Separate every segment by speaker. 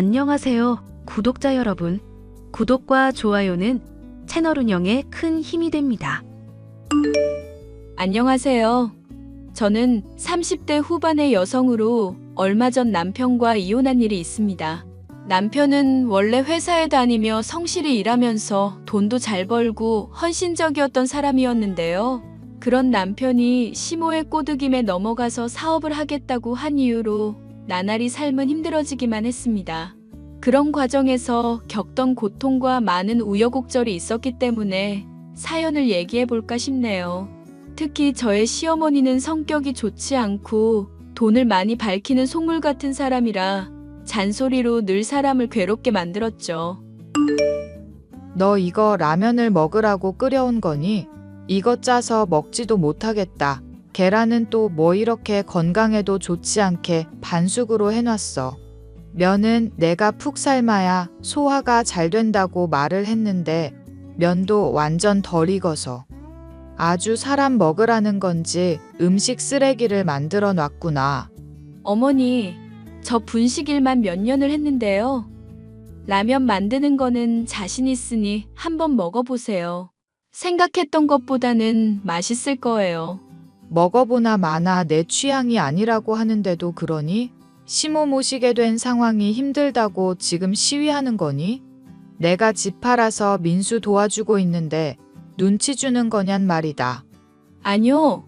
Speaker 1: 안녕하세요, 구독자 여러분. 구독과 좋아요는 채널 운영에 큰 힘이 됩니다.
Speaker 2: 안녕하세요. 저는 30대 후반의 여성으로 얼마 전 남편과 이혼한 일이 있습니다. 남편은 원래 회사에 다니며 성실히 일하면서 돈도 잘 벌고 헌신적이었던 사람이었는데요. 그런 남편이 시모의 꼬드김에 넘어가서 사업을 하겠다고 한 이유로 나날이 삶은 힘들어지기만 했습니다. 그런 과정에서 겪던 고통과 많은 우여곡절이 있었기 때문에 사연을 얘기해 볼까 싶네요. 특히 저의 시어머니는 성격이 좋지 않고 돈을 많이 밝히는 속물 같은 사람이라 잔소리로 늘 사람을 괴롭게 만들었죠.
Speaker 3: 너 이거 라면을 먹으라고 끓여온 거니? 이거 짜서 먹지도 못하겠다. 계란은 또 뭐 이렇게 건강에도 좋지 않게 반숙으로 해놨어. 면은 내가 푹 삶아야 소화가 잘 된다고 말을 했는데 면도 완전 덜 익어서. 아주 사람 먹으라는 건지 음식 쓰레기를 만들어 놨구나.
Speaker 2: 어머니, 저 분식일만 몇 년을 했는데요. 라면 만드는 거는 자신 있으니 한번 먹어보세요. 생각했던 것보다는 맛있을 거예요.
Speaker 3: 먹어보나 마나 내 취향이 아니라고 하는데도 그러니? 시모 모시게 된 상황이 힘들다고 지금 시위하는 거니? 내가 집 팔아서 민수 도와주고 있는데 눈치 주는 거냔 말이다.
Speaker 2: 아니요.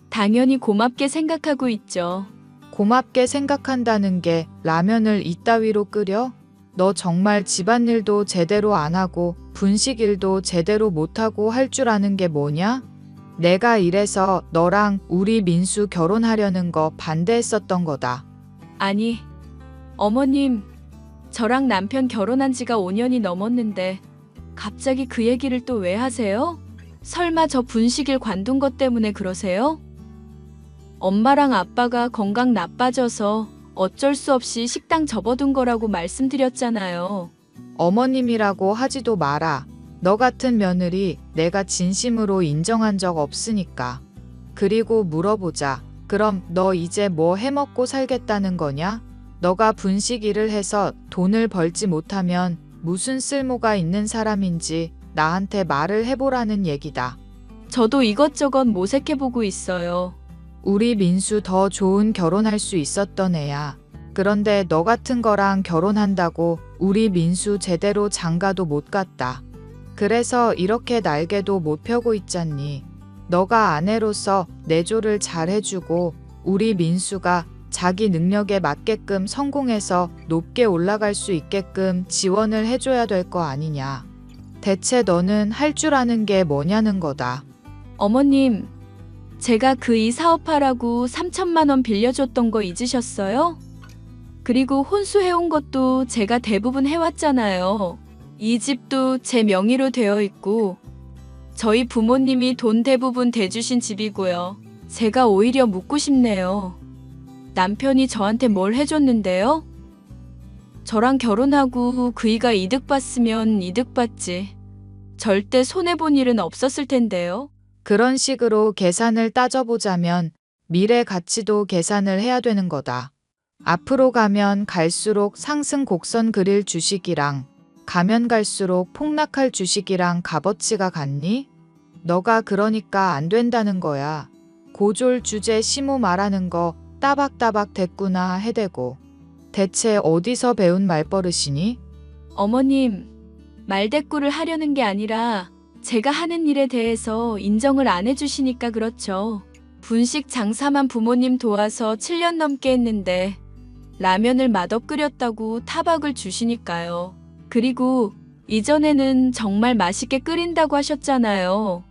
Speaker 2: 당연히 고맙게 생각하고 있죠.
Speaker 3: 고맙게 생각한다는 게 라면을 이따위로 끓여? 너 정말 집안일도 제대로 안 하고 분식일도 제대로 못하고 할 줄 아는 게 뭐냐? 내가 이래서 너랑 우리 민수 결혼하려는 거 반대했었던 거다.
Speaker 2: 아니, 어머님, 저랑 남편 결혼한 지가 5년이 넘었는데 갑자기 그 얘기를 또 왜 하세요? 설마 저 분식일 관둔 것 때문에 그러세요? 엄마랑 아빠가 건강 나빠져서 어쩔 수 없이 식당 접어둔 거라고 말씀드렸잖아요.
Speaker 3: 어머님이라고 하지도 마라. 너 같은 며느리 내가 진심으로 인정한 적 없으니까. 그리고 물어보자. 그럼 너 이제 뭐 해먹고 살겠다는 거냐? 너가 분식 일을 해서 돈을 벌지 못하면 무슨 쓸모가 있는 사람인지 나한테 말을 해보라는 얘기다.
Speaker 2: 저도 이것저것 모색해보고 있어요.
Speaker 3: 우리 민수 더 좋은 결혼할 수 있었던 애야. 그런데 너 같은 거랑 결혼한다고 우리 민수 제대로 장가도 못 갔다. 그래서 이렇게 날개도 못 펴고 있잖니. 너가 아내로서 내조를 잘 해주고 우리 민수가 자기 능력에 맞게끔 성공해서 높게 올라갈 수 있게끔 지원을 해줘야 될 거 아니냐. 대체 너는 할 줄 아는 게 뭐냐는 거다.
Speaker 2: 어머님, 제가 그 이 사업하라고 3천만 원 빌려줬던 거 잊으셨어요? 그리고 혼수해온 것도 제가 대부분 해왔잖아요. 이 집도 제 명의로 되어 있고 저희 부모님이 돈 대부분 대주신 집이고요. 제가 오히려 묻고 싶네요. 남편이 저한테 뭘 해줬는데요? 저랑 결혼하고 그이가 이득 봤으면 이득 봤지. 절대 손해본 일은 없었을 텐데요.
Speaker 3: 그런 식으로 계산을 따져보자면 미래 가치도 계산을 해야 되는 거다. 앞으로 가면 갈수록 상승 곡선 그릴 주식이랑 가면 갈수록 폭락할 주식이랑 값어치가 같니? 너가 그러니까 안 된다는 거야. 고졸 주제 시모 말하는 거 따박따박 됐구나 해대고. 대체 어디서 배운 말버릇이니?
Speaker 2: 어머님, 말대꾸를 하려는 게 아니라 제가 하는 일에 대해서 인정을 안 해주시니까 그렇죠. 분식 장사만 부모님 도와서 7년 넘게 했는데 라면을 맛없 끓였다고 타박을 주시니까요. 그리고 이전에는 정말 맛있게 끓인다고 하셨잖아요.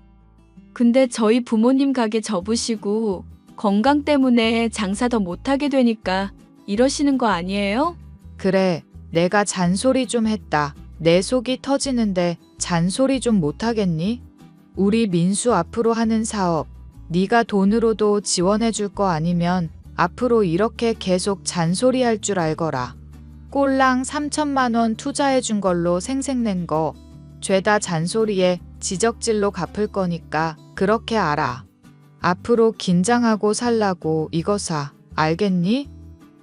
Speaker 2: 근데 저희 부모님 가게 접으시고 건강 때문에 장사 더 못하게 되니까 이러시는 거 아니에요?
Speaker 3: 그래, 내가 잔소리 좀 했다. 내 속이 터지는데 잔소리 좀 못하겠니? 우리 민수 앞으로 하는 사업, 네가 돈으로도 지원해 줄 거 아니면 앞으로 이렇게 계속 잔소리할 줄 알거라. 꼴랑 3천만 원 투자해 준 걸로 생색낸 거 죄다 잔소리에 지적질로 갚을 거니까 그렇게 알아. 앞으로 긴장하고 살라고 이거 사. 알겠니?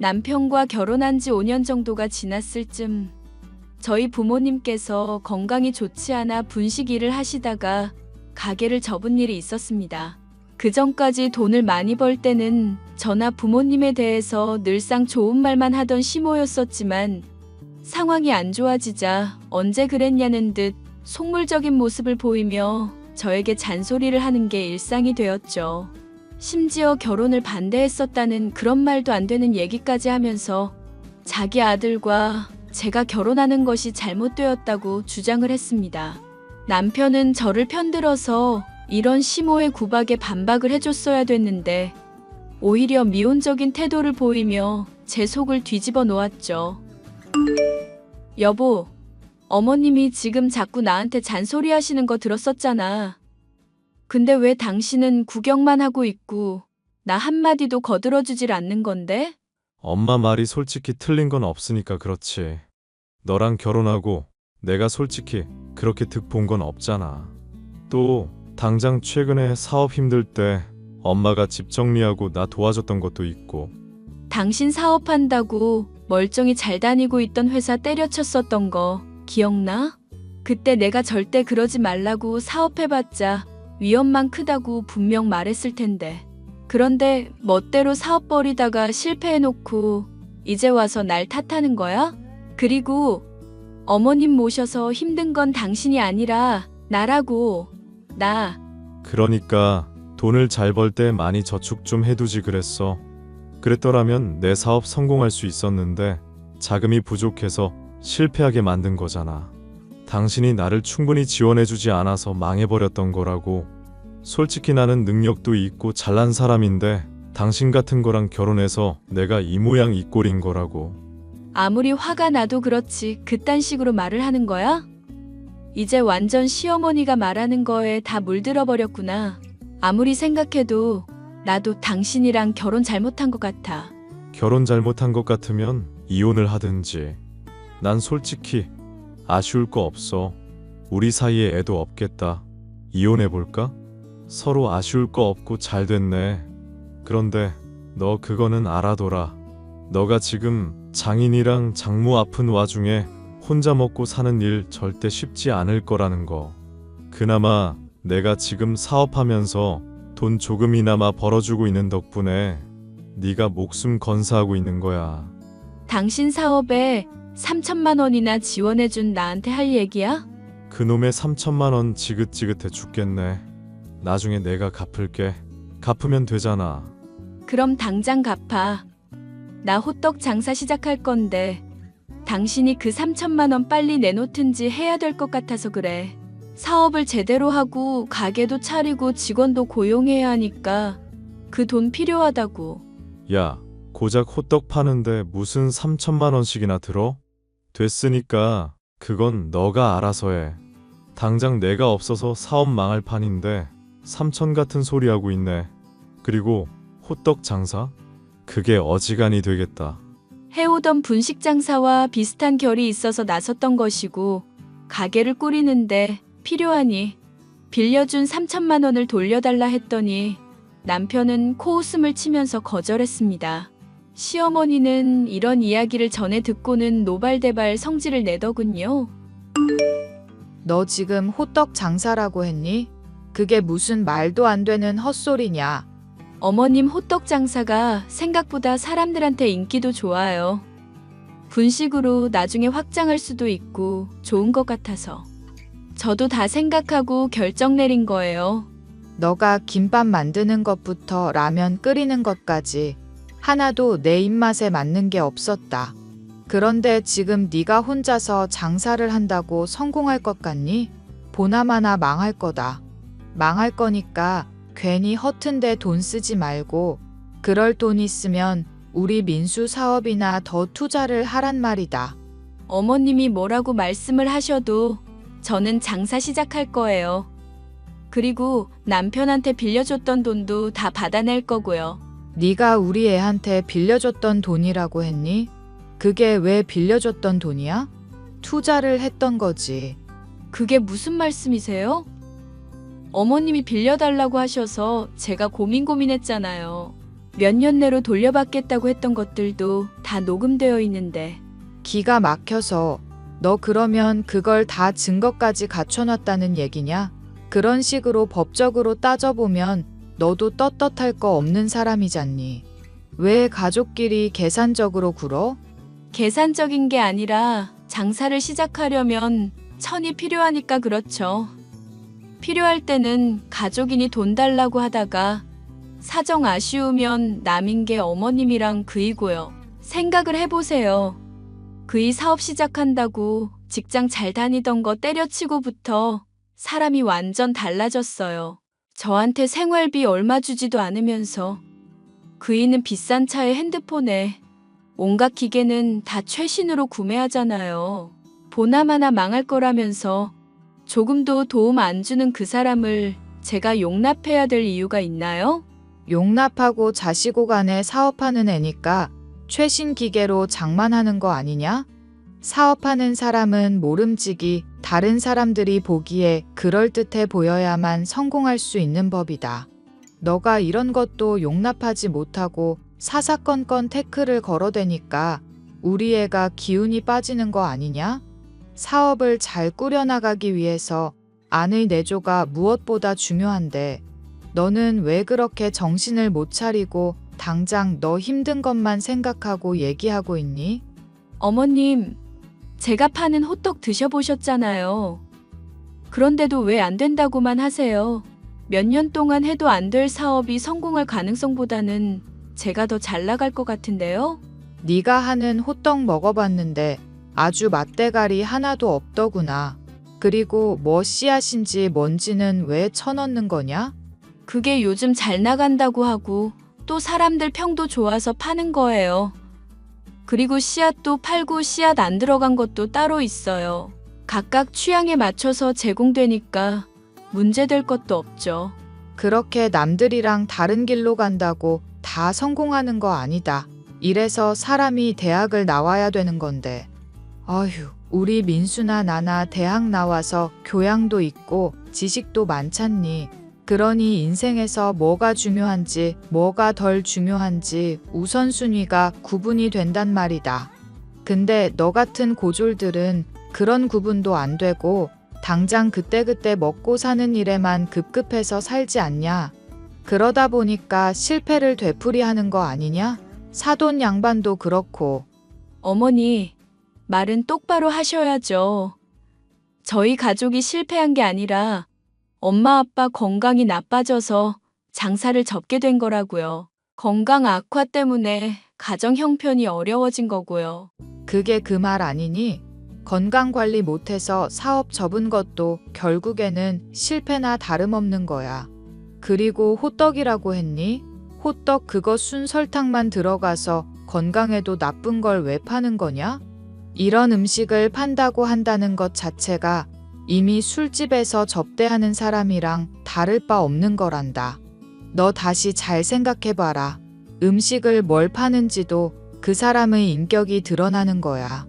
Speaker 2: 남편과 결혼한 지 5년 정도가 지났을 쯤 저희 부모님께서 건강이 좋지 않아 분식 일을 하시다가 가게를 접은 일이 있었습니다. 그 전까지 돈을 많이 벌 때는 저나 부모님에 대해서 늘상 좋은 말만 하던 시모였었지만 상황이 안 좋아지자 언제 그랬냐는 듯 속물적인 모습을 보이며 저에게 잔소리를 하는 게 일상이 되었죠. 심지어 결혼을 반대했었다는 그런 말도 안 되는 얘기까지 하면서 자기 아들과 제가 결혼하는 것이 잘못되었다고 주장을 했습니다. 남편은 저를 편들어서 이런 시모의 구박에 반박을 해줬어야 됐는데 오히려 미온적인 태도를 보이며 제 속을 뒤집어 놓았죠. 여보, 어머님이 지금 자꾸 나한테 잔소리 하시는 거 들었었잖아. 근데 왜 당신은 구경만 하고 있고 나 한마디도 거들어주질 않는 건데?
Speaker 4: 엄마 말이 솔직히 틀린 건 없으니까 그렇지. 너랑 결혼하고 내가 솔직히 그렇게 득 본 건 없잖아. 또 당장 최근에 사업 힘들 때 엄마가 집 정리하고 나 도와줬던 것도 있고.
Speaker 2: 당신 사업한다고 멀쩡히 잘 다니고 있던 회사 때려쳤었던 거 기억나? 그때 내가 절대 그러지 말라고 사업해봤자 위험만 크다고 분명 말했을 텐데. 그런데 멋대로 사업 벌이다가 실패해놓고 이제 와서 날 탓하는 거야? 그리고 어머님 모셔서 힘든 건 당신이 아니라 나라고. 나.
Speaker 4: 그러니까 돈을 잘 벌 때 많이 저축 좀 해두지 그랬어. 그랬더라면 내 사업 성공할 수 있었는데 자금이 부족해서 실패하게 만든 거잖아. 당신이 나를 충분히 지원해주지 않아서 망해버렸던 거라고. 솔직히 나는 능력도 있고 잘난 사람인데 당신 같은 거랑 결혼해서 내가 이 모양 이 꼴인 거라고.
Speaker 2: 아무리 화가 나도 그렇지 그딴 식으로 말을 하는 거야? 이제 완전 시어머니가 말하는 거에 다 물들어 버렸구나. 아무리 생각해도 나도 당신이랑 결혼 잘못한 것 같아.
Speaker 4: 결혼 잘못한 것 같으면 이혼을 하든지. 난 솔직히 아쉬울 거 없어. 우리 사이에 애도 없겠다. 이혼해볼까? 서로 아쉬울 거 없고 잘 됐네. 그런데 너 그거는 알아둬라. 너가 지금 장인이랑 장모 아픈 와중에 혼자 먹고 사는 일 절대 쉽지 않을 거라는 거. 그나마 내가 지금 사업하면서 돈 조금이나마 벌어주고 있는 덕분에 네가 목숨 건사하고 있는 거야.
Speaker 2: 당신 사업에 3천만 원이나 지원해준 나한테 할 얘기야?
Speaker 4: 그놈의 3천만 원 지긋지긋해 죽겠네. 나중에 내가 갚을게. 갚으면 되잖아.
Speaker 2: 그럼 당장 갚아. 나 호떡 장사 시작할 건데 당신이 그 3천만 원 빨리 내놓든지 해야 될 것 같아서 그래. 사업을 제대로 하고 가게도 차리고 직원도 고용해야 하니까 그 돈 필요하다고.
Speaker 4: 야, 고작 호떡 파는데 무슨 3천만 원씩이나 들어? 됐으니까 그건 너가 알아서 해. 당장 내가 없어서 사업 망할 판인데 3천 같은 소리 하고 있네. 그리고 호떡 장사? 그게 어지간히 되겠다.
Speaker 2: 해오던 분식 장사와 비슷한 결이 있어서 나섰던 것이고 가게를 꾸리는데 필요하니 빌려준 3천만 원을 돌려달라 했더니 남편은 코웃음을 치면서 거절했습니다. 시어머니는 이런 이야기를 전해 듣고는 노발대발 성질을 내더군요.
Speaker 3: 너 지금 호떡 장사라고 했니? 그게 무슨 말도 안 되는 헛소리냐?
Speaker 2: 어머님 호떡 장사가 생각보다 사람들한테 인기도 좋아요. 분식으로 나중에 확장할 수도 있고 좋은 것 같아서. 저도 다 생각하고 결정 내린 거예요.
Speaker 3: 너가 김밥 만드는 것부터 라면 끓이는 것까지 하나도 내 입맛에 맞는 게 없었다. 그런데 지금 네가 혼자서 장사를 한다고 성공할 것 같니? 보나마나 망할 거다. 망할 거니까 괜히 허튼데 돈 쓰지 말고 그럴 돈 있으면 우리 민수 사업이나 더 투자를 하란 말이다.
Speaker 2: 어머님이 뭐라고 말씀을 하셔도 저는 장사 시작할 거예요. 그리고 남편한테 빌려줬던 돈도 다 받아낼 거고요.
Speaker 3: 네가 우리 애한테 빌려줬던 돈이라고 했니? 그게 왜 빌려줬던 돈이야? 투자를 했던 거지.
Speaker 2: 그게 무슨 말씀이세요? 어머님이 빌려달라고 하셔서 제가 고민했잖아요. 몇 년 내로 돌려받겠다고 했던 것들도 다 녹음되어 있는데.
Speaker 3: 기가 막혀서 너 그러면 그걸 다 증거까지 갖춰놨다는 얘기냐? 그런 식으로 법적으로 따져보면 너도 떳떳할 거 없는 사람이잖니. 왜 가족끼리 계산적으로 굴어?
Speaker 2: 계산적인 게 아니라 장사를 시작하려면 천이 필요하니까 그렇죠. 필요할 때는 가족이니 돈 달라고 하다가 사정 아쉬우면 남인 게 어머님이랑 그이고요. 생각을 해보세요. 그이 사업 시작한다고 직장 잘 다니던 거 때려치고부터 사람이 완전 달라졌어요. 저한테 생활비 얼마 주지도 않으면서 그이는 비싼 차에 핸드폰에 온갖 기계는 다 최신으로 구매하잖아요. 보나마나 망할 거라면서 조금도 도움 안 주는 그 사람을 제가 용납해야 될 이유가 있나요?
Speaker 3: 용납하고 자시고 간에 사업하는 애니까 최신 기계로 장만하는 거 아니냐? 사업하는 사람은 모름지기 다른 사람들이 보기에 그럴듯해 보여야만 성공할 수 있는 법이다. 너가 이런 것도 용납하지 못하고 사사건건 태클을 걸어대니까 우리 애가 기운이 빠지는 거 아니냐? 사업을 잘 꾸려나가기 위해서 아내 내조가 무엇보다 중요한데 너는 왜 그렇게 정신을 못 차리고 당장 너 힘든 것만 생각하고 얘기하고 있니?
Speaker 2: 어머님, 제가 파는 호떡 드셔보셨잖아요. 그런데도 왜 안 된다고만 하세요? 몇 년 동안 해도 안 될 사업이 성공할 가능성보다는 제가 더 잘 나갈 것 같은데요?
Speaker 3: 네가 하는 호떡 먹어봤는데 아주 맛대가리 하나도 없더구나. 그리고 뭐 씨앗인지 뭔지는 왜 쳐넣는 거냐?
Speaker 2: 그게 요즘 잘 나간다고 하고 또 사람들 평도 좋아서 파는 거예요. 그리고 씨앗도 팔고 씨앗 안 들어간 것도 따로 있어요. 각각 취향에 맞춰서 제공되니까 문제될 것도 없죠.
Speaker 3: 그렇게 남들이랑 다른 길로 간다고 다 성공하는 거 아니다. 이래서 사람이 대학을 나와야 되는 건데. 어휴, 우리 민수나 나나 대학 나와서 교양도 있고 지식도 많잖니. 그러니 인생에서 뭐가 중요한지 뭐가 덜 중요한지 우선순위가 구분이 된단 말이다. 근데 너 같은 고졸들은 그런 구분도 안 되고 당장 그때그때 먹고 사는 일에만 급급해서 살지 않냐. 그러다 보니까 실패를 되풀이하는 거 아니냐? 사돈 양반도 그렇고.
Speaker 2: 어머니, 말은 똑바로 하셔야죠. 저희 가족이 실패한 게 아니라 엄마 아빠 건강이 나빠져서 장사를 접게 된 거라고요. 건강 악화 때문에 가정 형편이 어려워진 거고요.
Speaker 3: 그게 그 말 아니니? 건강관리 못해서 사업 접은 것도 결국에는 실패나 다름없는 거야. 그리고 호떡이라고 했니? 호떡 그거 순 설탕만 들어가서 건강에도 나쁜 걸 왜 파는 거냐? 이런 음식을 판다고 한다는 것 자체가 이미 술집에서 접대하는 사람이랑 다를 바 없는 거란다. 너 다시 잘 생각해봐라. 음식을 뭘 파는지도 그 사람의 인격이 드러나는 거야.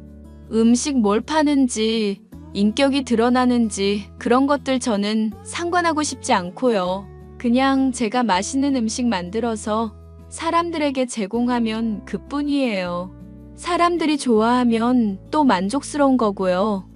Speaker 2: 음식 뭘 파는지, 인격이 드러나는지 그런 것들 저는 상관하고 싶지 않고요. 그냥 제가 맛있는 음식 만들어서 사람들에게 제공하면 그뿐이에요. 사람들이 좋아하면 또 만족스러운 거고요.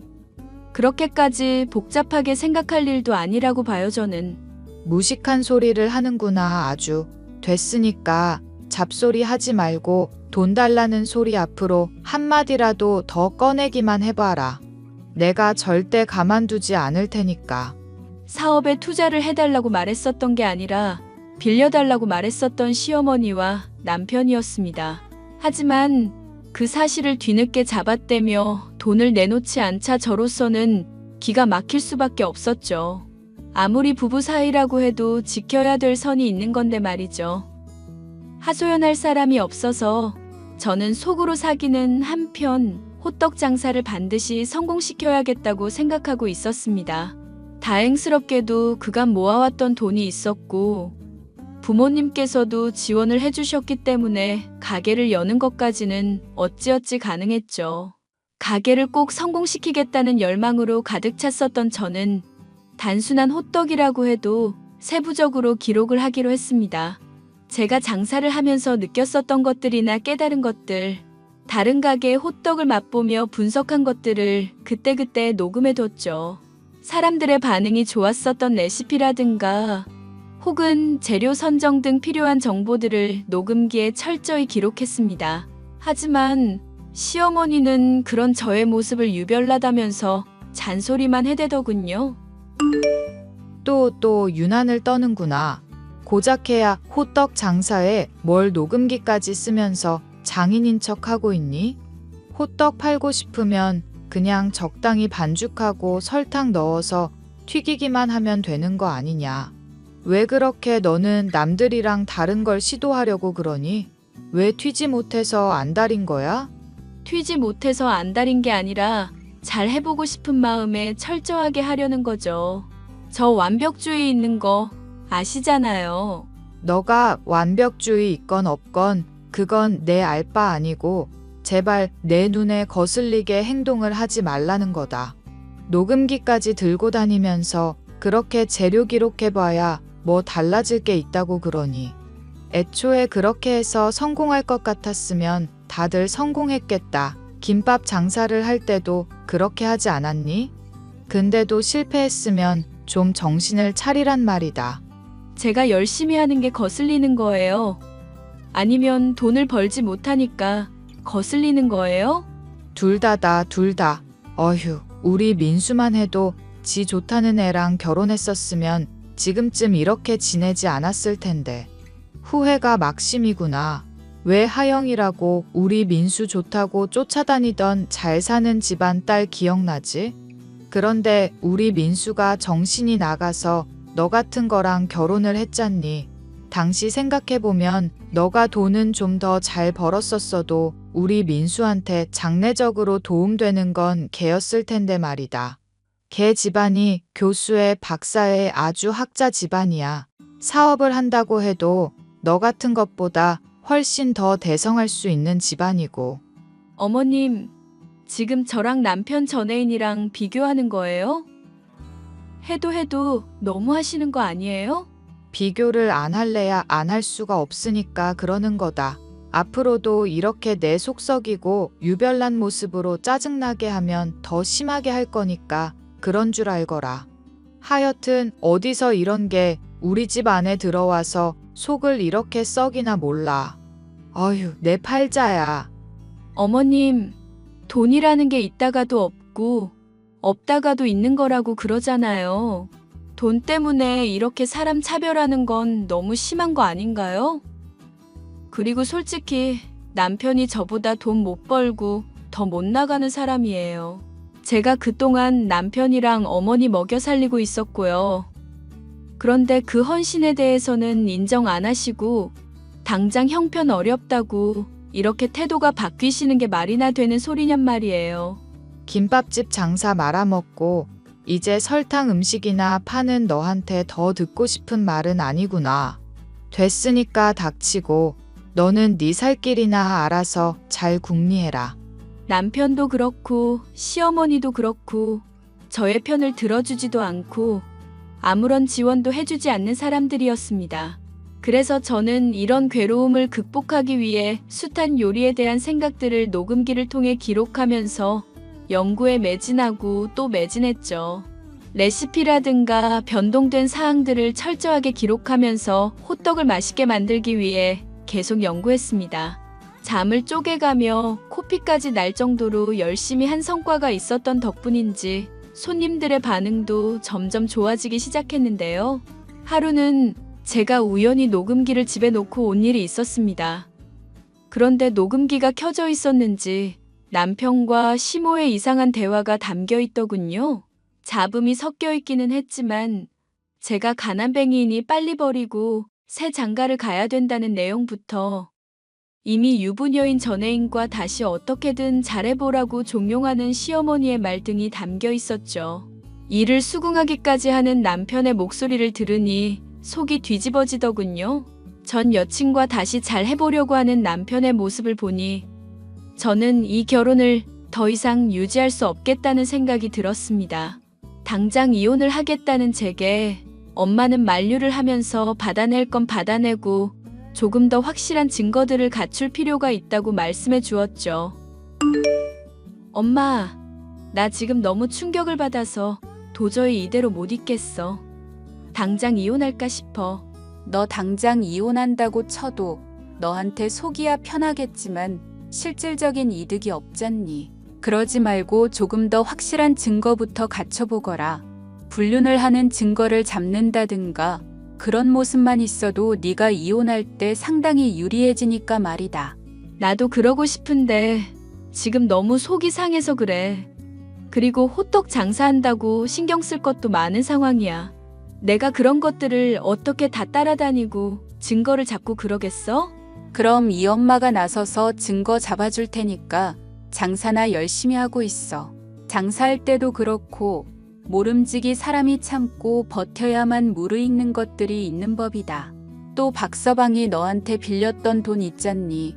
Speaker 2: 그렇게까지 복잡하게 생각할 일도 아니라고 봐요, 저는.
Speaker 3: 무식한 소리를 하는구나. 아주. 됐으니까 잡소리 하지 말고 돈 달라는 소리 앞으로 한마디라도 더 꺼내기만 해봐라. 내가 절대 가만두지 않을 테니까.
Speaker 2: 사업에 투자를 해달라고 말했었던 게 아니라 빌려달라고 말했었던 시어머니와 남편이었습니다. 하지만 그 사실을 뒤늦게 잡아떼며 돈을 내놓지 않자 저로서는 기가 막힐 수밖에 없었죠. 아무리 부부 사이라고 해도 지켜야 될 선이 있는 건데 말이죠. 하소연할 사람이 없어서 저는 속으로 사기는 한편 호떡 장사를 반드시 성공시켜야겠다고 생각하고 있었습니다. 다행스럽게도 그간 모아왔던 돈이 있었고 부모님께서도 지원을 해주셨기 때문에 가게를 여는 것까지는 어찌어찌 가능했죠. 가게를 꼭 성공시키겠다는 열망으로 가득 찼었던 저는 단순한 호떡이라고 해도 세부적으로 기록을 하기로 했습니다. 제가 장사를 하면서 느꼈었던 것들이나 깨달은 것들, 다른 가게의 호떡을 맛보며 분석한 것들을 그때그때 녹음해뒀죠. 사람들의 반응이 좋았었던 레시피라든가 혹은 재료 선정 등 필요한 정보들을 녹음기에 철저히 기록했습니다. 하지만 시어머니는 그런 저의 모습을 유별나다면서 잔소리만 해대더군요.
Speaker 3: 또 유난을 떠는구나. 고작해야 호떡 장사에 뭘 녹음기까지 쓰면서 장인인 척하고 있니? 호떡 팔고 싶으면 그냥 적당히 반죽하고 설탕 넣어서 튀기기만 하면 되는 거 아니냐. 왜 그렇게 너는 남들이랑 다른 걸 시도하려고 그러니? 왜 튀지 못해서 안달인 거야?
Speaker 2: 튀지 못해서 안달인 게 아니라 잘 해보고 싶은 마음에 철저하게 하려는 거죠. 저 완벽주의 있는 거 아시잖아요.
Speaker 3: 너가 완벽주의 있건 없건 그건 내 알 바 아니고 제발 내 눈에 거슬리게 행동을 하지 말라는 거다. 녹음기까지 들고 다니면서 그렇게 재료 기록해봐야 뭐 달라질 게 있다고 그러니. 애초에 그렇게 해서 성공할 것 같았으면 다들 성공했겠다. 김밥 장사를 할 때도 그렇게 하지 않았니? 근데도 실패했으면 좀 정신을 차리란 말이다.
Speaker 2: 제가 열심히 하는 게 거슬리는 거예요? 아니면 돈을 벌지 못하니까 거슬리는 거예요?
Speaker 3: 둘 다다, 둘 다. 어휴, 우리 민수만 해도 지 좋다는 애랑 결혼했었으면 지금쯤 이렇게 지내지 않았을 텐데. 후회가 막심이구나. 왜 하영이라고 우리 민수 좋다고 쫓아다니던 잘 사는 집안 딸 기억나지? 그런데 우리 민수가 정신이 나가서 너 같은 거랑 결혼을 했잖니. 당시 생각해보면 너가 돈은 좀 더 잘 벌었었어도 우리 민수한테 장래적으로 도움되는 건 걔였을 텐데 말이다. 걔 집안이 교수의 박사의 아주 학자 집안이야. 사업을 한다고 해도 너 같은 것보다 훨씬 더 대성할 수 있는 집안이고.
Speaker 2: 어머님, 지금 저랑 남편 전애인이랑 비교하는 거예요? 해도 너무 하시는 거 아니에요?
Speaker 3: 비교를 안 할래야 안 할 수가 없으니까 그러는 거다. 앞으로도 이렇게 내 속 썩이고 유별난 모습으로 짜증나게 하면 더 심하게 할 거니까 그런 줄 알거라. 하여튼 어디서 이런 게 우리 집 안에 들어와서 속을 이렇게 썩이나 몰라. 어휴, 내 팔자야.
Speaker 2: 어머님, 돈이라는 게 있다가도 없고 없다가도 있는 거라고 그러잖아요. 돈 때문에 이렇게 사람 차별하는 건 너무 심한 거 아닌가요? 그리고 솔직히 남편이 저보다 돈 못 벌고 더 못 나가는 사람이에요. 제가 그동안 남편이랑 어머니 먹여 살리고 있었고요. 그런데 그 헌신에 대해서는 인정 안 하시고 당장 형편 어렵다고 이렇게 태도가 바뀌시는 게 말이나 되는 소리냔 말이에요.
Speaker 3: 김밥집 장사 말아먹고 이제 설탕 음식이나 파는 너한테 더 듣고 싶은 말은 아니구나. 됐으니까 닥치고 너는 네 살 길이나 알아서 잘 궁리해라.
Speaker 2: 남편도 그렇고 시어머니도 그렇고 저의 편을 들어주지도 않고 아무런 지원도 해주지 않는 사람들이었습니다. 그래서 저는 이런 괴로움을 극복하기 위해 숱한 요리에 대한 생각들을 녹음기를 통해 기록하면서 연구에 매진하고 또 매진했죠. 레시피라든가 변동된 사항들을 철저하게 기록하면서 호떡을 맛있게 만들기 위해 계속 연구했습니다. 잠을 쪼개가며 코피까지 날 정도로 열심히 한 성과가 있었던 덕분인지 손님들의 반응도 점점 좋아지기 시작했는데요. 하루는 제가 우연히 녹음기를 집에 놓고 온 일이 있었습니다. 그런데 녹음기가 켜져 있었는지 남편과 시모의 이상한 대화가 담겨 있더군요. 잡음이 섞여 있기는 했지만 제가 가난뱅이이니 빨리 버리고 새 장가를 가야 된다는 내용부터 이미 유부녀인 전애인과 다시 어떻게든 잘해보라고 종용하는 시어머니의 말 등이 담겨 있었죠. 이를 수긍하기까지 하는 남편의 목소리를 들으니 속이 뒤집어지더군요. 전 여친과 다시 잘해보려고 하는 남편의 모습을 보니 저는 이 결혼을 더 이상 유지할 수 없겠다는 생각이 들었습니다. 당장 이혼을 하겠다는 제게 엄마는 만류를 하면서 받아낼 건 받아내고 조금 더 확실한 증거들을 갖출 필요가 있다고 말씀해 주었죠. 엄마, 나 지금 너무 충격을 받아서 도저히 이대로 못 있겠어. 당장 이혼할까 싶어.
Speaker 5: 너 당장 이혼한다고 쳐도 너한테 속이야 편하겠지만 실질적인 이득이 없잖니. 그러지 말고 조금 더 확실한 증거부터 갖춰보거라. 불륜을 하는 증거를 잡는다든가 그런 모습만 있어도 네가 이혼할 때 상당히 유리해지니까 말이다.
Speaker 2: 나도 그러고 싶은데 지금 너무 속이 상해서 그래. 그리고 호떡 장사한다고 신경 쓸 것도 많은 상황이야. 내가 그런 것들을 어떻게 다 따라다니고 증거를 잡고 그러겠어?
Speaker 5: 그럼 이 엄마가 나서서 증거 잡아줄 테니까 장사나 열심히 하고 있어. 장사할 때도 그렇고 모름지기 사람이 참고 버텨야만 무르익는 것들이 있는 법이다. 또 박서방이 너한테 빌렸던 돈 있잖니.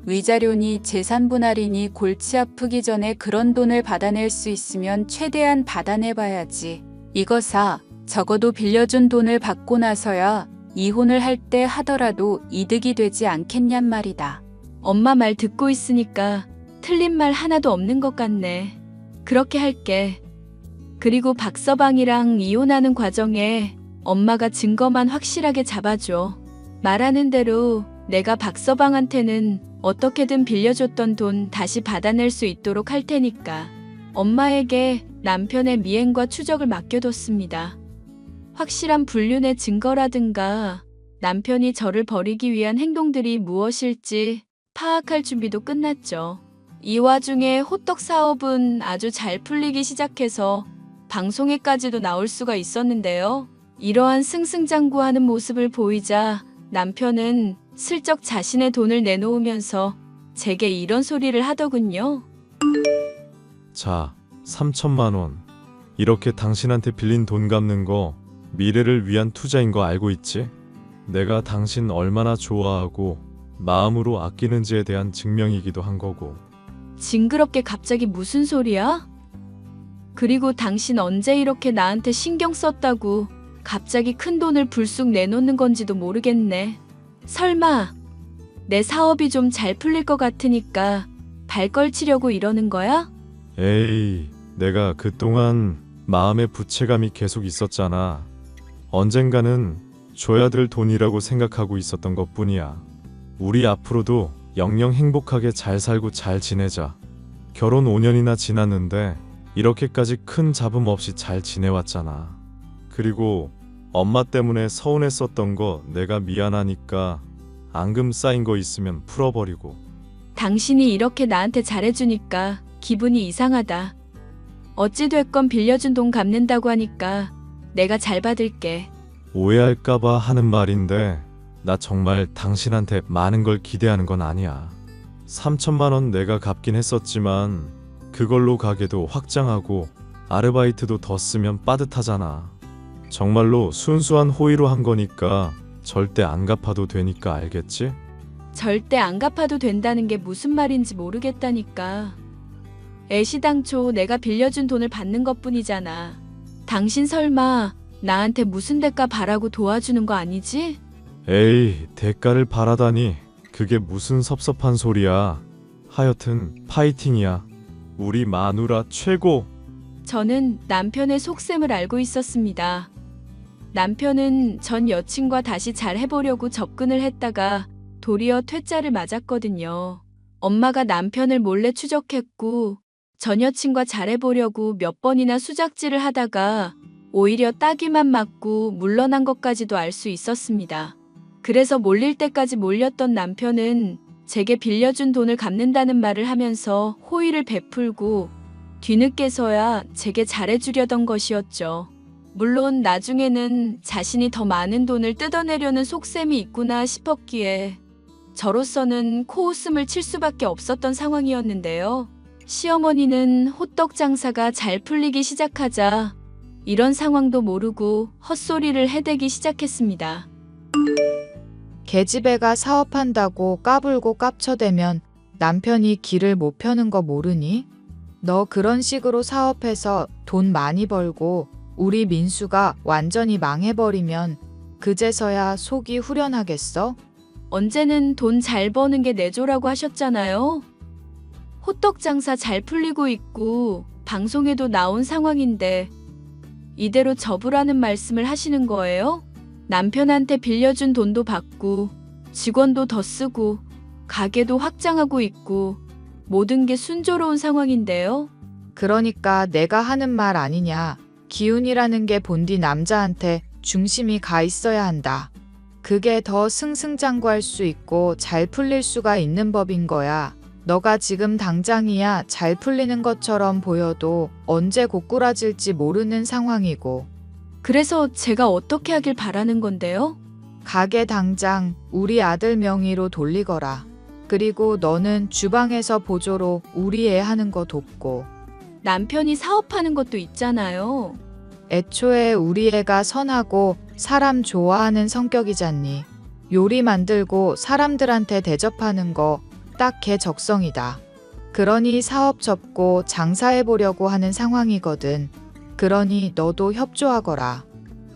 Speaker 5: 위자료니 재산 분할이니 골치 아프기 전에 그런 돈을 받아낼 수 있으면 최대한 받아내봐야지. 이거사 적어도 빌려준 돈을 받고 나서야 이혼을 할 때 하더라도 이득이 되지 않겠냔 말이다.
Speaker 2: 엄마 말 듣고 있으니까 틀린 말 하나도 없는 것 같네. 그렇게 할게. 그리고 박서방이랑 이혼하는 과정에 엄마가 증거만 확실하게 잡아줘. 말하는 대로 내가 박서방한테는 어떻게든 빌려줬던 돈 다시 받아낼 수 있도록 할 테니까 엄마에게 남편의 미행과 추적을 맡겨뒀습니다. 확실한 불륜의 증거라든가 남편이 저를 버리기 위한 행동들이 무엇일지 파악할 준비도 끝났죠. 이 와중에 호떡 사업은 아주 잘 풀리기 시작해서 방송에까지도 나올 수가 있었는데요. 이러한 승승장구하는 모습을 보이자 남편은 슬쩍 자신의 돈을 내놓으면서 제게 이런 소리를 하더군요.
Speaker 4: 자, 3천만 원. 이렇게 당신한테 빌린 돈 갚는 거 미래를 위한 투자인 거 알고 있지? 내가 당신 얼마나 좋아하고 마음으로 아끼는지에 대한 증명이기도 한 거고.
Speaker 2: 징그럽게 갑자기 무슨 소리야? 그리고 당신 언제 이렇게 나한테 신경 썼다고 갑자기 큰 돈을 불쑥 내놓는 건지도 모르겠네. 설마 내 사업이 좀 잘 풀릴 것 같으니까 발 걸치려고 이러는 거야?
Speaker 4: 에이, 내가 그동안 마음의 부채감이 계속 있었잖아. 언젠가는 줘야 될 돈이라고 생각하고 있었던 것뿐이야. 우리 앞으로도 영영 행복하게 잘 살고 잘 지내자. 결혼 5년이나 지났는데 이렇게까지 큰 잡음 없이 잘 지내왔잖아. 그리고 엄마 때문에 서운했었던 거 내가 미안하니까 앙금 쌓인 거 있으면 풀어버리고.
Speaker 2: 당신이 이렇게 나한테 잘해주니까 기분이 이상하다. 어찌됐건 빌려준 돈 갚는다고 하니까 내가 잘 받을게.
Speaker 4: 오해할까봐 하는 말인데 나 정말 당신한테 많은 걸 기대하는 건 아니야. 3천만 원 내가 갚긴 했었지만 그걸로 가게도 확장하고 아르바이트도 더 쓰면 빠듯하잖아. 정말로 순수한 호의로 한 거니까 절대 안 갚아도 되니까 알겠지?
Speaker 2: 절대 안 갚아도 된다는 게 무슨 말인지 모르겠다니까. 애시당초 내가 빌려준 돈을 받는 것뿐이잖아. 당신 설마 나한테 무슨 대가 바라고 도와주는 거 아니지?
Speaker 4: 에이, 대가를 바라다니 그게 무슨 섭섭한 소리야. 하여튼 파이팅이야. 우리 마누라 최고.
Speaker 2: 저는 남편의 속셈을 알고 있었습니다. 남편은 전 여친과 다시 잘 해보려고 접근을 했다가 도리어 퇴짜를 맞았거든요. 엄마가 남편을 몰래 추적했고 전 여친과 잘해보려고 몇 번이나 수작질을 하다가 오히려 따귀만 맞고 물러난 것까지도 알 수 있었습니다. 그래서 몰릴 때까지 몰렸던 남편은 제게 빌려준 돈을 갚는다는 말을 하면서 호의를 베풀고 뒤늦게서야 제게 잘해주려던 것이었죠. 물론 나중에는 자신이 더 많은 돈을 뜯어내려는 속셈이 있구나 싶었기에 저로서는 코웃음을 칠 수밖에 없었던 상황이었는데요. 시어머니는 호떡 장사가 잘 풀리기 시작하자 이런 상황도 모르고 헛소리를 해대기 시작했습니다.
Speaker 3: 계집애가 사업한다고 까불고 깝쳐대면 남편이 길을 못 펴는 거 모르니? 너 그런 식으로 사업해서 돈 많이 벌고 우리 민수가 완전히 망해버리면 그제서야 속이 후련하겠어?
Speaker 2: 언제는 돈 잘 버는 게 내조라고 하셨잖아요. 호떡 장사 잘 풀리고 있고 방송에도 나온 상황인데 이대로 접으라는 말씀을 하시는 거예요? 남편한테 빌려준 돈도 받고 직원도 더 쓰고 가게도 확장하고 있고 모든 게 순조로운 상황인데요.
Speaker 3: 그러니까 내가 하는 말 아니냐. 기운이라는 게 본디 남자한테 중심이 가 있어야 한다. 그게 더 승승장구할 수 있고 잘 풀릴 수가 있는 법인 거야. 너가 지금 당장이야 잘 풀리는 것처럼 보여도 언제 고꾸라질지 모르는 상황이고.
Speaker 2: 그래서 제가 어떻게 하길 바라는 건데요?
Speaker 3: 가게 당장 우리 아들 명의로 돌리거라. 그리고 너는 주방에서 보조로 우리 애 하는 거 돕고.
Speaker 2: 남편이 사업하는 것도 있잖아요.
Speaker 3: 애초에 우리 애가 선하고 사람 좋아하는 성격이잖니. 요리 만들고 사람들한테 대접하는 거 딱 걔 적성이다. 그러니 사업 접고 장사해보려고 하는 상황이거든. 그러니 너도 협조하거라.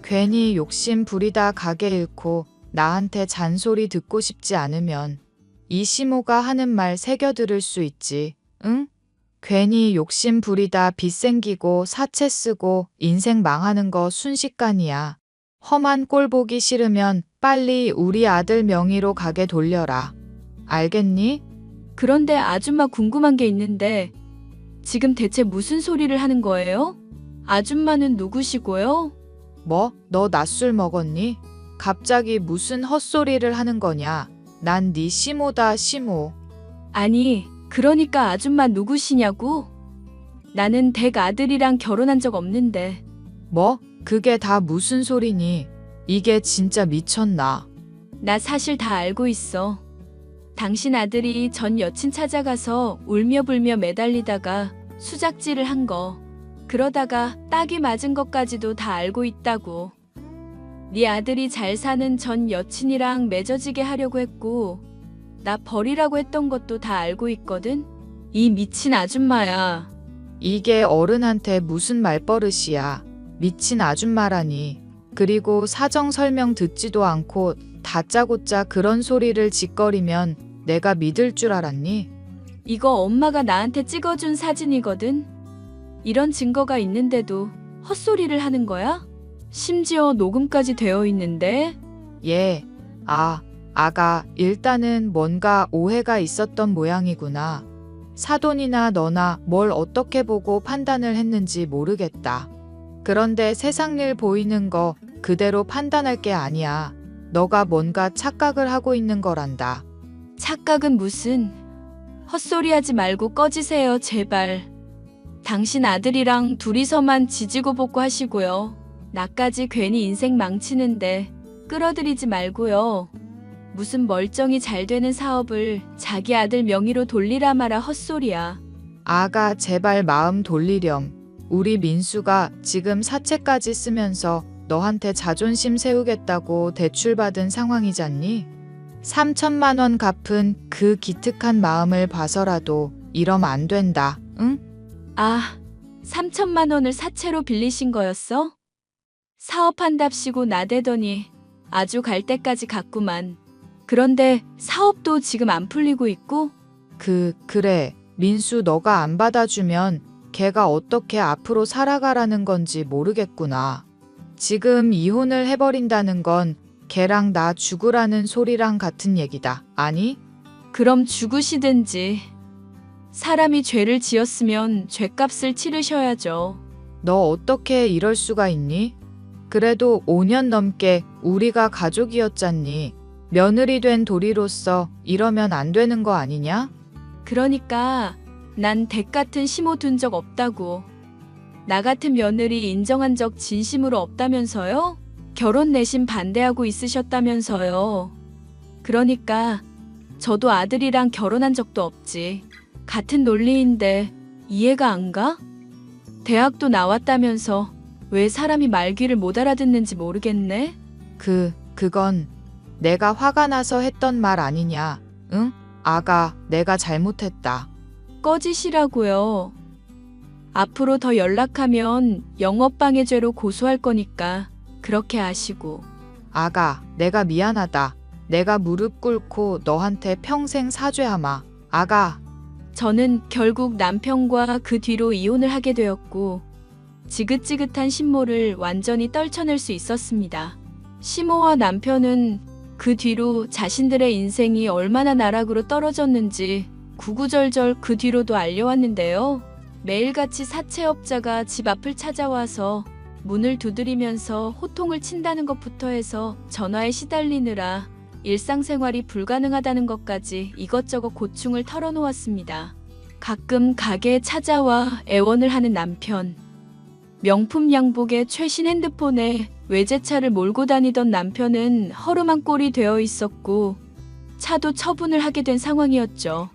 Speaker 3: 괜히 욕심 부리다 가게 잃고 나한테 잔소리 듣고 싶지 않으면 이 시모가 하는 말 새겨 들을 수 있지. 응? 괜히 욕심 부리다 빚 생기고 사채 쓰고 인생 망하는 거 순식간이야. 험한 꼴 보기 싫으면 빨리 우리 아들 명의로 가게 돌려라. 알겠니?
Speaker 2: 그런데 아줌마 궁금한 게 있는데 지금 대체 무슨 소리를 하는 거예요? 아줌마는 누구시고요?
Speaker 3: 뭐? 너 낮술 먹었니? 갑자기 무슨 헛소리를 하는 거냐? 난 네 시모다 시모.
Speaker 2: 아니, 그러니까 아줌마 누구시냐고? 나는 댁 아들이랑 결혼한 적 없는데.
Speaker 3: 뭐? 그게 다 무슨 소리니? 이게 진짜 미쳤나?
Speaker 2: 나 사실 다 알고 있어. 당신 아들이 전 여친 찾아가서 울며 불며 매달리다가 수작질을 한 거. 그러다가 딱이 맞은 것까지도 다 알고 있다고. 네 아들이 잘 사는 전 여친이랑 맺어지게 하려고 했고 나 버리라고 했던 것도 다 알고 있거든. 이 미친 아줌마야.
Speaker 3: 이게 어른한테 무슨 말버릇이야. 미친 아줌마라니. 그리고 사정 설명 듣지도 않고 다짜고짜 그런 소리를 짓거리면 내가 믿을 줄 알았니?
Speaker 2: 이거 엄마가 나한테 찍어준 사진이거든. 이런 증거가 있는데도 헛소리를 하는 거야? 심지어 녹음까지 되어 있는데.
Speaker 3: 예. 아가, 일단은 뭔가 오해가 있었던 모양이구나. 사돈이나 너나 뭘 어떻게 보고 판단을 했는지 모르겠다. 그런데 세상일 보이는 거 그대로 판단할 게 아니야. 너가 뭔가 착각을 하고 있는 거란다.
Speaker 2: 착각은 무슨. 헛소리하지 말고 꺼지세요, 제발. 당신 아들이랑 둘이서만 지지고 볶고 하시고요. 나까지 괜히 인생 망치는데 끌어들이지 말고요. 무슨 멀쩡히 잘 되는 사업을 자기 아들 명의로 돌리라 마라 헛소리야.
Speaker 3: 아가 제발 마음 돌리렴. 우리 민수가 지금 사채까지 쓰면서 너한테 자존심 세우겠다고 대출받은 상황이잖니? 3천만 원 갚은 그 기특한 마음을 봐서라도 이러면 안 된다. 응?
Speaker 2: 아, 3천만 원을 사채로 빌리신 거였어? 사업한답시고 나대더니 아주 갈 때까지 갔구만. 그런데 사업도 지금 안 풀리고 있고?
Speaker 3: 그래. 민수 너가 안 받아주면 걔가 어떻게 앞으로 살아가라는 건지 모르겠구나. 지금 이혼을 해버린다는 건 걔랑 나 죽으라는 소리랑 같은 얘기다. 아니?
Speaker 2: 그럼 죽으시든지. 사람이 죄를 지었으면 죄값을 치르셔야죠.
Speaker 3: 너 어떻게 이럴 수가 있니? 그래도 5년 넘게 우리가 가족이었잖니. 며느리 된 도리로서 이러면 안 되는 거 아니냐?
Speaker 2: 그러니까 난 댁 같은 시모 둔 적 없다고. 나 같은 며느리 인정한 적 진심으로 없다면서요? 결혼 내심 반대하고 있으셨다면서요. 그러니까 저도 아들이랑 결혼한 적도 없지. 같은 논리인데 이해가 안 가? 대학도 나왔다면서 왜 사람이 말귀를 못 알아듣는지 모르겠네?
Speaker 3: 그건 내가 화가 나서 했던 말 아니냐. 응? 아가, 내가 잘못했다.
Speaker 2: 꺼지시라고요. 앞으로 더 연락하면 영업방해죄로 고소할 거니까 그렇게 아시고.
Speaker 3: 아가, 내가 미안하다. 내가 무릎 꿇고 너한테 평생 사죄하마. 아가.
Speaker 2: 저는 결국 남편과 그 뒤로 이혼을 하게 되었고 지긋지긋한 신모를 완전히 떨쳐낼 수 있었습니다. 시모와 남편은 그 뒤로 자신들의 인생이 얼마나 나락으로 떨어졌는지 구구절절 그 뒤로도 알려왔는데요. 매일같이 사채업자가 집 앞을 찾아와서 문을 두드리면서 호통을 친다는 것부터 해서 전화에 시달리느라 일상생활이 불가능하다는 것까지 이것저것 고충을 털어놓았습니다. 가끔 가게에 찾아와 애원을 하는 남편. 명품 양복에 최신 핸드폰에 외제차를 몰고 다니던 남편은 허름한 꼴이 되어 있었고 차도 처분을 하게 된 상황이었죠.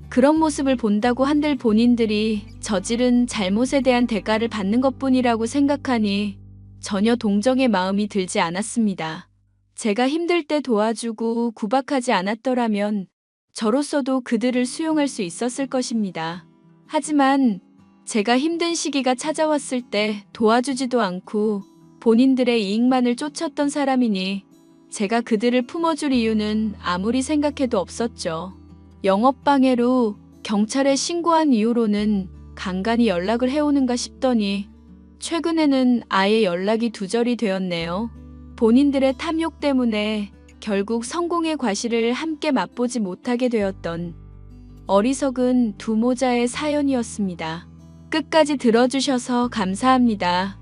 Speaker 2: 그런 모습을 본다고 한들 본인들이 저지른 잘못에 대한 대가를 받는 것뿐이라고 생각하니 전혀 동정의 마음이 들지 않았습니다. 제가 힘들 때 도와주고 구박하지 않았더라면 저로서도 그들을 수용할 수 있었을 것입니다. 하지만 제가 힘든 시기가 찾아왔을 때 도와주지도 않고 본인들의 이익만을 쫓았던 사람이니 제가 그들을 품어줄 이유는 아무리 생각해도 없었죠. 영업방해로 경찰에 신고한 이후로는 간간히 연락을 해오는가 싶더니 최근에는 아예 연락이 두절이 되었네요. 본인들의 탐욕 때문에 결국 성공의 과실을 함께 맛보지 못하게 되었던 어리석은 두 모자의 사연이었습니다. 끝까지 들어주셔서 감사합니다.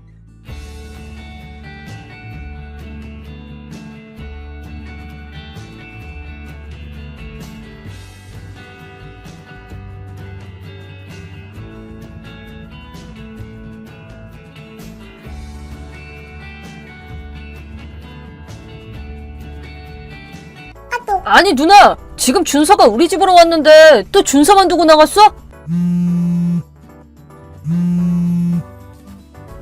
Speaker 6: 아니 누나, 지금 준서가 우리 집으로 왔는데 또 준서만 두고 나갔어?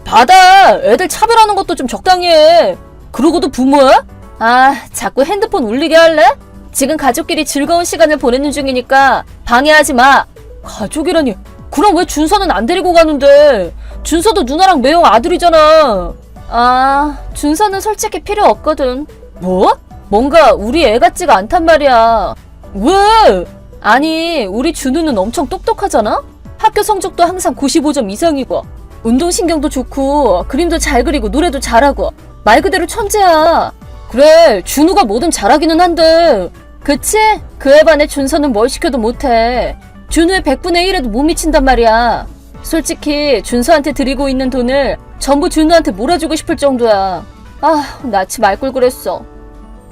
Speaker 6: 받아. 애들 차별하는 것도 좀 적당히 해. 그러고도 부모야? 아, 자꾸 핸드폰 울리게 할래? 지금 가족끼리 즐거운 시간을 보내는 중이니까 방해하지 마. 가족이라니. 그럼 왜 준서는 안 데리고 가는데? 준서도 누나랑 매형 아들이잖아. 아, 준서는 솔직히 필요 없거든. 뭐? 뭔가 우리 애 같지가 않단 말이야. 왜? 아니, 우리 준우는 엄청 똑똑하잖아? 학교 성적도 항상 95점 이상이고 운동신경도 좋고 그림도 잘 그리고 노래도 잘하고 말 그대로 천재야. 그래, 준우가 뭐든 잘하기는 한데 그치? 그에 반해 준서는 뭘 시켜도 못해. 준우의 100분의 1에도 못 미친단 말이야. 솔직히 준서한테 드리고 있는 돈을 전부 준우한테 몰아주고 싶을 정도야. 아, 나치 말걸 그랬어.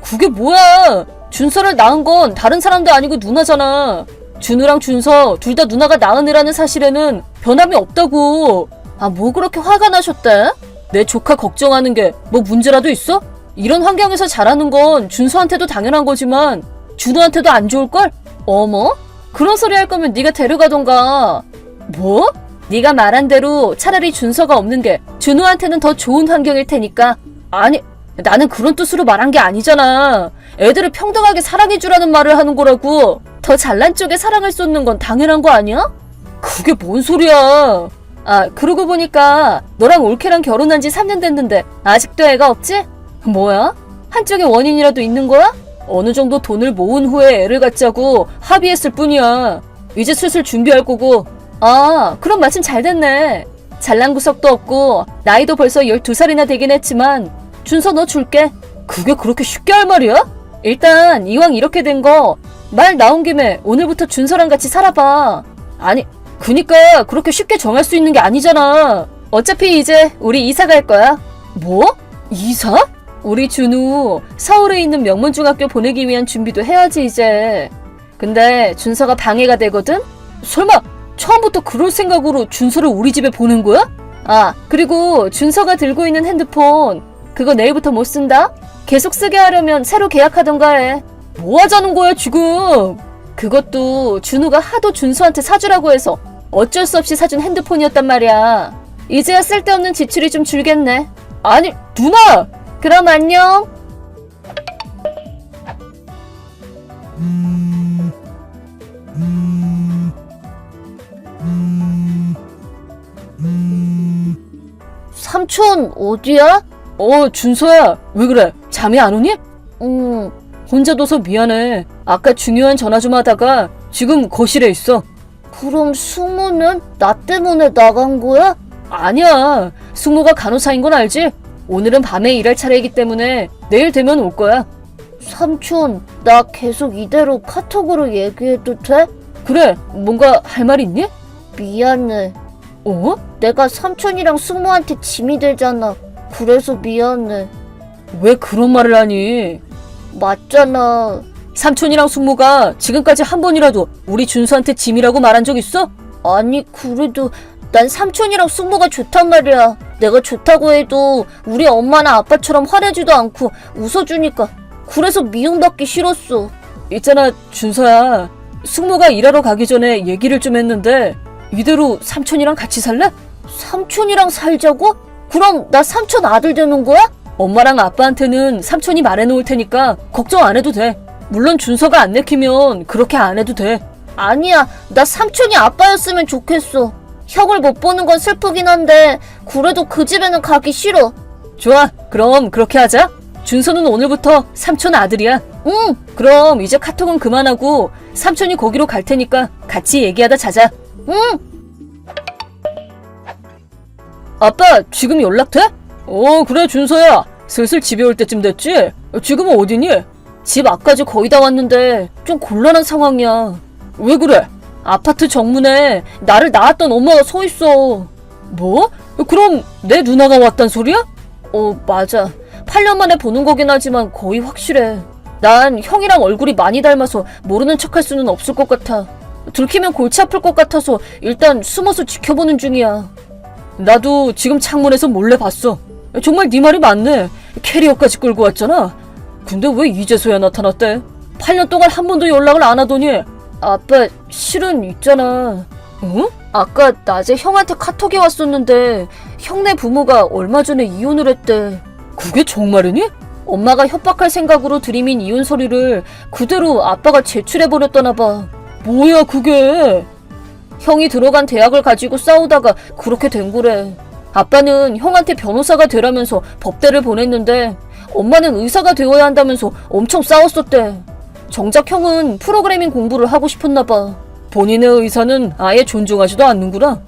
Speaker 6: 그게 뭐야? 준서를 낳은 건 다른 사람도 아니고 누나잖아. 준우랑 준서 둘 다 누나가 낳으느라는 사실에는 변함이 없다고. 아, 뭐 그렇게 화가 나셨대? 내 조카 걱정하는 게 뭐 문제라도 있어? 이런 환경에서 자라는 건 준서한테도 당연한 거지만 준우한테도 안 좋을걸? 어머? 그런 소리 할 거면 네가 데려가던가. 뭐? 네가 말한 대로 차라리 준서가 없는 게 준우한테는 더 좋은 환경일 테니까. 아니, 나는 그런 뜻으로 말한 게 아니잖아. 애들을 평등하게 사랑해주라는 말을 하는 거라고. 더 잘난 쪽에 사랑을 쏟는 건 당연한 거 아니야? 그게 뭔 소리야. 아, 그러고 보니까 너랑 올케랑 결혼한 지 3년 됐는데 아직도 애가 없지? 뭐야? 한쪽에 원인이라도 있는 거야? 어느 정도 돈을 모은 후에 애를 갖자고 합의했을 뿐이야. 이제 슬슬 준비할 거고. 아, 그럼 마침 잘 됐네. 잘난 구석도 없고 나이도 벌써 12살이나 되긴 했지만 준서 너 줄게. 그게 그렇게 쉽게 할 말이야? 일단 이왕 이렇게 된 거 말 나온 김에 오늘부터 준서랑 같이 살아봐. 아니, 그니까 그렇게 쉽게 정할 수 있는 게 아니잖아. 어차피 이제 우리 이사 갈 거야. 뭐? 이사? 우리 준우 서울에 있는 명문중학교 보내기 위한 준비도 해야지 이제. 근데 준서가 방해가 되거든? 설마 처음부터 그럴 생각으로 준서를 우리 집에 보낸 거야? 아, 그리고 준서가 들고 있는 핸드폰 그거 내일부터 못 쓴다? 계속 쓰게 하려면 새로 계약하던가 해. 뭐 하자는 거야 지금? 그것도 준우가 하도 준서한테 사주라고 해서 어쩔 수 없이 사준 핸드폰이었단 말이야. 이제야 쓸데없는 지출이 좀 줄겠네. 아니, 누나! 그럼 안녕. 삼촌 어디야? 준서야, 왜 그래? 잠이 안 오니? 혼자 둬서 미안해. 아까 중요한 전화 좀 하다가 지금 거실에 있어.
Speaker 7: 그럼 승모는 나 때문에 나간 거야?
Speaker 6: 아니야. 숙모가 간호사인 건 알지? 오늘은 밤에 일할 차례이기 때문에 내일 되면 올 거야.
Speaker 7: 삼촌, 나 계속 이대로 카톡으로 얘기해도 돼?
Speaker 6: 그래, 뭔가 할 말 있니?
Speaker 7: 미안해.
Speaker 6: 어?
Speaker 7: 내가 삼촌이랑 승모한테 짐이 되잖아. 그래서 미안해.
Speaker 6: 왜 그런 말을 하니?
Speaker 7: 맞잖아.
Speaker 6: 삼촌이랑 숙모가 지금까지 한 번이라도 우리 준수한테 짐이라고 말한 적 있어?
Speaker 7: 아니, 그래도 난 삼촌이랑 승모가 좋단 말이야. 내가 좋다고 해도 우리 엄마나 아빠처럼 화내지도 않고 웃어주니까. 그래서 미움받기 싫었어.
Speaker 6: 있잖아, 준서야. 숙모가 일하러 가기 전에 얘기를 좀 했는데 이대로 삼촌이랑 같이 살래?
Speaker 7: 삼촌이랑 살자고? 그럼 나 삼촌 아들 되는 거야?
Speaker 6: 엄마랑 아빠한테는 삼촌이 말해놓을 테니까 걱정 안 해도 돼. 물론 준서가 안 내키면 그렇게 안 해도 돼.
Speaker 7: 아니야, 나 삼촌이 아빠였으면 좋겠어. 형을 못 보는 건 슬프긴 한데 그래도 그 집에는 가기 싫어.
Speaker 6: 좋아, 그럼 그렇게 하자. 준서는 오늘부터 삼촌 아들이야.
Speaker 7: 응.
Speaker 6: 그럼 이제 카톡은 그만하고 삼촌이 거기로 갈 테니까 같이 얘기하다 자자.
Speaker 7: 응.
Speaker 6: 아빠 지금 연락 돼? 그래 준서야. 슬슬 집에 올 때쯤 됐지? 지금은 어디니? 집 앞까지 거의 다 왔는데 좀 곤란한 상황이야. 왜 그래? 아파트 정문에 나를 낳았던 엄마가 서 있어. 뭐? 그럼 내 누나가 왔단 소리야?
Speaker 7: 맞아. 8년 만에 보는 거긴 하지만 거의 확실해.
Speaker 6: 난 형이랑 얼굴이 많이 닮아서 모르는 척할 수는 없을 것 같아. 들키면 골치 아플 것 같아서 일단 숨어서 지켜보는 중이야. 나도 지금 창문에서 몰래 봤어. 정말 네 말이 맞네. 캐리어까지 끌고 왔잖아. 근데 왜 이제서야 나타났대? 8년 동안 한 번도 연락을 안 하더니.
Speaker 7: 아빠, 실은 있잖아.
Speaker 6: 응?
Speaker 7: 아까 낮에 형한테 카톡이 왔었는데 형네 부모가 얼마 전에 이혼을 했대.
Speaker 6: 그게 정말이니?
Speaker 7: 엄마가 협박할 생각으로 들이민 이혼 서류를 그대로 아빠가 제출해버렸다나 봐.
Speaker 6: 뭐야 그게?
Speaker 7: 형이 들어간 대학을 가지고 싸우다가 그렇게 된 거래. 아빠는 형한테 변호사가 되라면서 법대를 보냈는데 엄마는 의사가 되어야 한다면서 엄청 싸웠었대. 정작 형은 프로그래밍 공부를 하고 싶었나 봐.
Speaker 6: 본인의 의사는 아예 존중하지도 않는구나.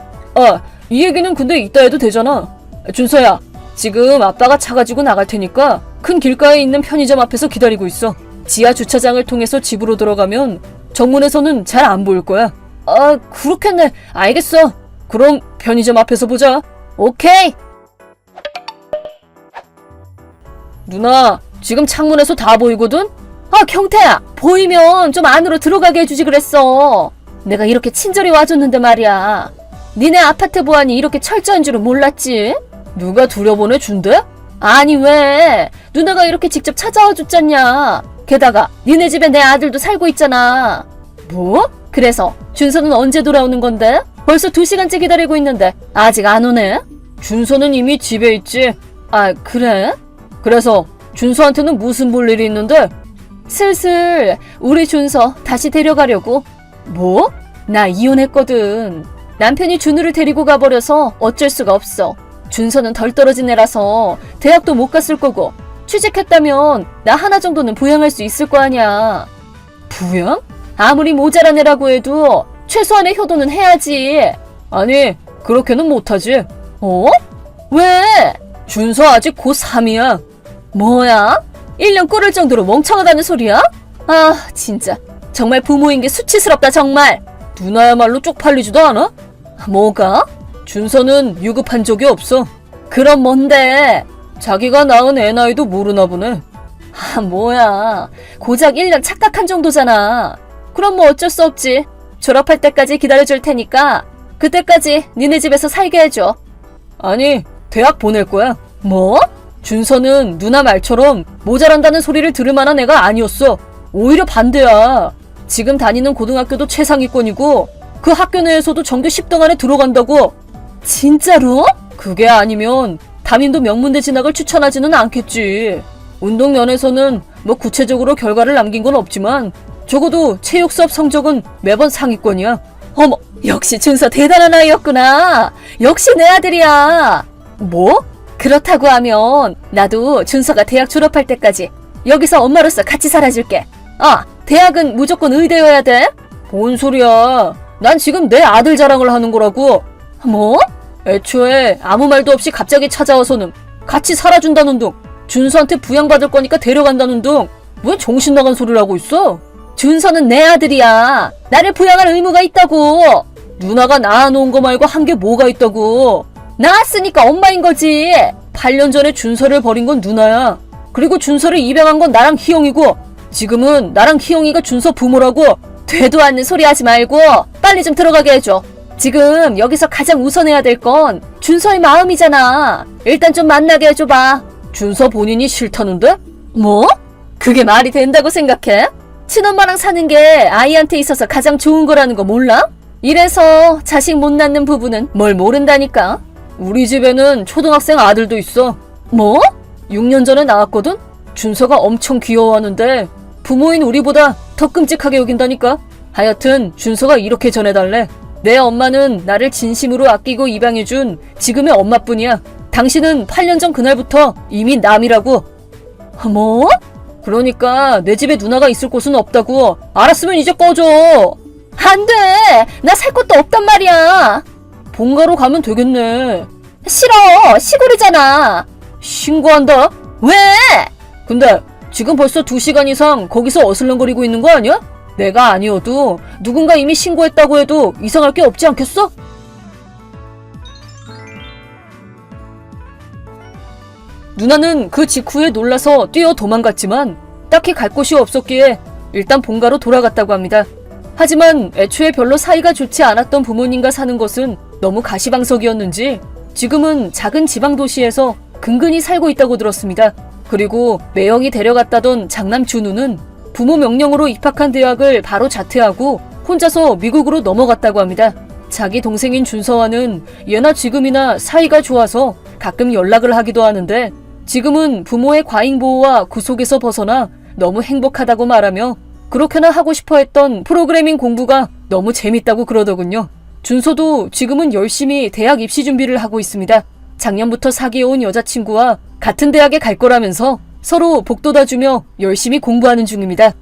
Speaker 6: 이 얘기는 근데 이따 해도 되잖아. 준서야, 지금 아빠가 차 가지고 나갈 테니까 큰 길가에 있는 편의점 앞에서 기다리고 있어. 지하 주차장을 통해서 집으로 들어가면 정문에서는 잘 안 보일 거야.
Speaker 7: 그렇겠네.
Speaker 6: 알겠어. 그럼 편의점 앞에서 보자.
Speaker 7: 오케이.
Speaker 6: 누나, 지금 창문에서 다 보이거든?
Speaker 7: 경태야. 보이면 좀 안으로 들어가게 해주지 그랬어. 내가 이렇게 친절히 와줬는데 말이야. 니네 아파트 보안이 이렇게 철저한 줄은 몰랐지?
Speaker 6: 누가 두려보내 준대?
Speaker 7: 아니 왜? 누나가 이렇게 직접 찾아와 줬잖냐. 게다가 니네 집에 내 아들도 살고 있잖아.
Speaker 6: 뭐?
Speaker 7: 그래서 준서는 언제 돌아오는 건데? 벌써 2시간째 기다리고 있는데 아직 안 오네?
Speaker 6: 준서는 이미 집에 있지.
Speaker 7: 그래?
Speaker 6: 그래서 준서한테는 무슨 볼 일이 있는데?
Speaker 7: 슬슬 우리 준서 다시 데려가려고.
Speaker 6: 뭐?
Speaker 7: 나 이혼했거든. 남편이 준우를 데리고 가버려서 어쩔 수가 없어. 준서는 덜 떨어진 애라서 대학도 못 갔을 거고 취직했다면 나 하나 정도는 부양할 수 있을 거 아니야.
Speaker 6: 부양?
Speaker 7: 아무리 모자란 애라고 해도 최소한의 효도는 해야지.
Speaker 6: 아니, 그렇게는 못하지.
Speaker 7: 왜?
Speaker 6: 준서 아직 고3이야.
Speaker 7: 뭐야? 1년 꿇을 정도로 멍청하다는 소리야? 진짜 정말 부모인 게 수치스럽다 정말.
Speaker 6: 누나야말로 쪽팔리지도 않아?
Speaker 7: 뭐가?
Speaker 6: 준서는 유급한 적이 없어.
Speaker 7: 그럼 뭔데?
Speaker 6: 자기가 낳은 애 나이도 모르나 보네.
Speaker 7: 뭐야. 고작 1년 착각한 정도잖아. 그럼 뭐 어쩔 수 없지. 졸업할 때까지 기다려줄 테니까 그때까지 니네 집에서 살게 해줘.
Speaker 6: 아니, 대학 보낼 거야.
Speaker 7: 뭐?
Speaker 6: 준서는 누나 말처럼 모자란다는 소리를 들을 만한 애가 아니었어. 오히려 반대야. 지금 다니는 고등학교도 최상위권이고 그 학교 내에서도 전교 10등 안에 들어간다고.
Speaker 7: 진짜로?
Speaker 6: 그게 아니면 담임도 명문대 진학을 추천하지는 않겠지. 운동 면에서는 뭐 구체적으로 결과를 남긴 건 없지만 적어도 체육 수업 성적은 매번 상위권이야.
Speaker 7: 어머, 역시 준서 대단한 아이였구나. 역시 내 아들이야.
Speaker 6: 뭐?
Speaker 7: 그렇다고 하면 나도 준서가 대학 졸업할 때까지
Speaker 6: 여기서 엄마로서 같이 살아줄게. 아, 대학은 무조건 의대여야 돼? 뭔 소리야. 난 지금 내 아들 자랑을 하는 거라고. 뭐? 애초에 아무 말도 없이 갑자기 찾아와서는 같이 살아준다는 둥, 준서한테 부양받을 거니까 데려간다는 둥, 왜 정신 나간 소리를 하고 있어? 준서는 내 아들이야. 나를 부양할 의무가 있다고. 누나가 낳아놓은 거 말고 한 게 뭐가 있다고. 낳았으니까 엄마인 거지. 8년 전에 준서를 버린 건 누나야. 그리고 준서를 입양한 건 나랑 희영이고, 지금은 나랑 희영이가 준서 부모라고. 되도 않는 소리 하지 말고 빨리 좀 들어가게 해줘. 지금 여기서 가장 우선해야 될 건 준서의 마음이잖아. 일단 좀 만나게 해줘봐. 준서 본인이 싫다는데? 뭐? 그게 말이 된다고 생각해? 친엄마랑 사는 게 아이한테 있어서 가장 좋은 거라는 거 몰라? 이래서 자식 못 낳는 부부는 뭘 모른다니까. 우리 집에는 초등학생 아들도 있어. 뭐? 6년 전에 낳았거든? 준서가 엄청 귀여워하는데 부모인 우리보다 더 끔찍하게 여긴다니까. 하여튼 준서가 이렇게 전해달래. 내 엄마는 나를 진심으로 아끼고 입양해준 지금의 엄마뿐이야. 당신은 8년 전 그날부터 이미 남이라고. 뭐? 그러니까 내 집에 누나가 있을 곳은 없다고. 알았으면 이제 꺼줘. 안 돼. 나 살 곳도 없단 말이야. 본가로 가면 되겠네. 싫어. 시골이잖아. 신고한다. 왜? 근데 지금 벌써 2시간 이상 거기서 어슬렁거리고 있는 거 아니야? 내가 아니어도 누군가 이미 신고했다고 해도 이상할 게 없지 않겠어? 누나는 그 직후에 놀라서 뛰어 도망갔지만 딱히 갈 곳이 없었기에 일단 본가로 돌아갔다고 합니다. 하지만 애초에 별로 사이가 좋지 않았던 부모님과 사는 것은 너무 가시방석이었는지 지금은 작은 지방 도시에서 근근히 살고 있다고 들었습니다. 그리고 매형이 데려갔다던 장남 준우는 부모 명령으로 입학한 대학을 바로 자퇴하고 혼자서 미국으로 넘어갔다고 합니다. 자기 동생인 준서와는 예나 지금이나 사이가 좋아서 가끔 연락을 하기도 하는데 지금은 부모의 과잉 보호와 구속에서 벗어나 너무 행복하다고 말하며 그렇게나 하고 싶어 했던 프로그래밍 공부가 너무 재밌다고 그러더군요. 준서도 지금은 열심히 대학 입시 준비를 하고 있습니다. 작년부터 사귀어온 여자친구와 같은 대학에 갈 거라면서 서로 복돋아주며 열심히 공부하는 중입니다.